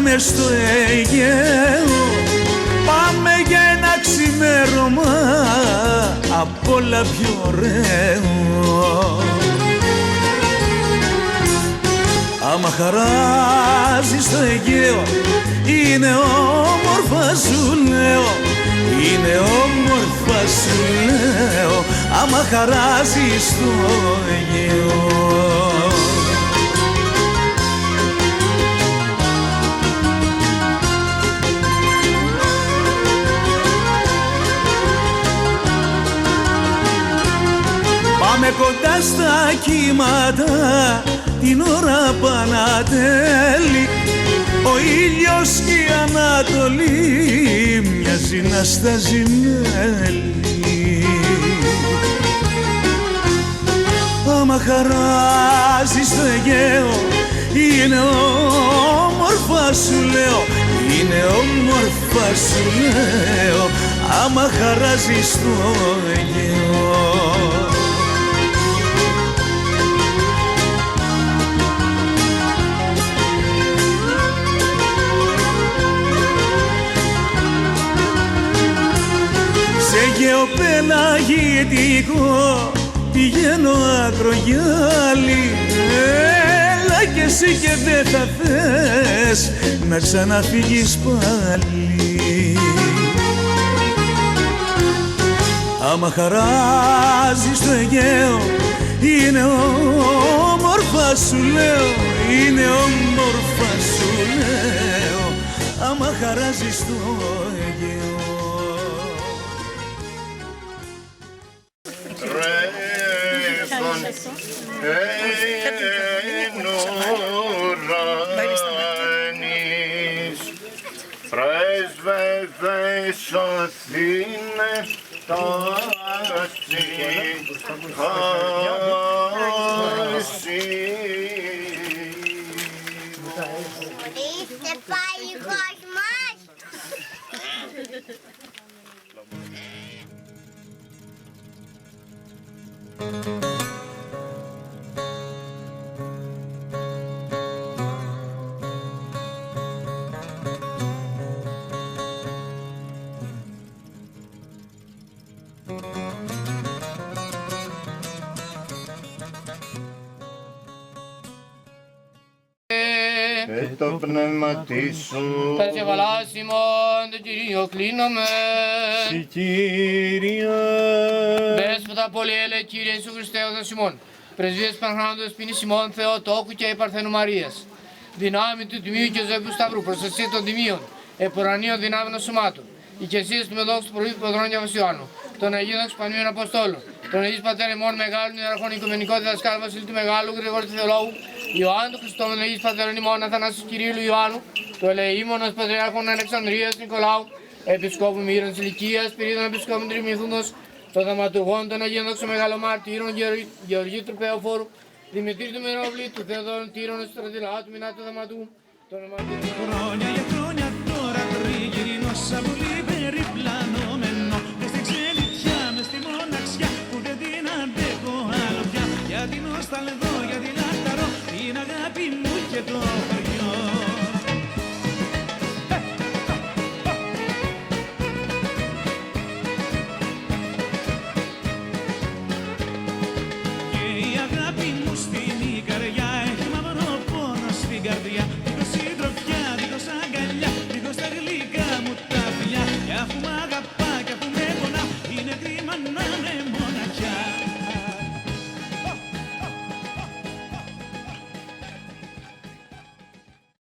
πάμε στο Αιγαίο, πάμε για ένα ξημέρωμα απ' όλα πιο ωραίο. Άμα χαράζει στο Αιγαίο, είναι όμορφα σου λέω, είναι όμορφα σου λέω, άμα χαράζει στο Αιγαίο. Πάμε κοντά στα κύματα την ώρα Πανατέλη, ο ήλιος και η Ανατολή μοιάζει να στάζει μέλι. Άμα χαράζει στο Αιγαίο, είναι όμορφα σου λέω, είναι όμορφα σου λέω, άμα χαράζει στο Αιγαίο. Σε γεωπελαγητικό πηγαίνω Ακρογιάλη, έλα κι εσύ και δεν θα θες να ξαναφύγεις πάλι. Άμα χαράζει στο Αιγαίο, είναι όμορφα σου λέω, είναι όμορφα σου λέω, άμα χαράζει στο Αιγαίο. Πρέσβευε σωθήνε τάση χάσει. Είστε πάλι κόσμος. Το πνεύμα σου Περσεβαλάσιμον το Κυρίο κλείνομαι. Συ Κύριε. Δέσποτα πολυέλε Κύριε Ιησού Χριστέ ο Δεσιμών, πρεσβείες Πανχράντος ποινής ημών Θεοτόκου και Παρθένου Μαρίας, δυνάμει του Τιμίου και Ζωή του Σταυρού, προστασία των Τιμίων, επουρανίων δυνάμεων σωμάτων, οικεσίες του Μεδόξου του Προβήτου Ποδρών και Βασιωάννου, των Αγίων Εξπανίων Αποστόλων, των Αγίων Πατέρων ημών Μεγάλων Ιεραρχών Οικουμενικών Διδασκάλου Βασιλείου του Μεγάλου Γρηγόρη του Θεολόγου, Ιωάννου του Χριστόμου, των Αγίων Πατέρων ημών Αθανάσιου Κυρίου Ιωάννου, του Ελεήμονος Πατριάρχων Αλεξανδρίας Νικολάου, Επισκόπου Μύρων της Ηλικίας, Πυρίδων Επισκόπου Τριμηθούντος, των Δαματουργών, των Αγίων Δόξων Μεγαλομαρτύρων, Γεωργίου Τροπεοφόρου, Δημητρίου του Μερόβλη, του Θεοδόρου Τύρων, του Στρατηλάτου Μινάτου Δαματού, των Μαρτύρων.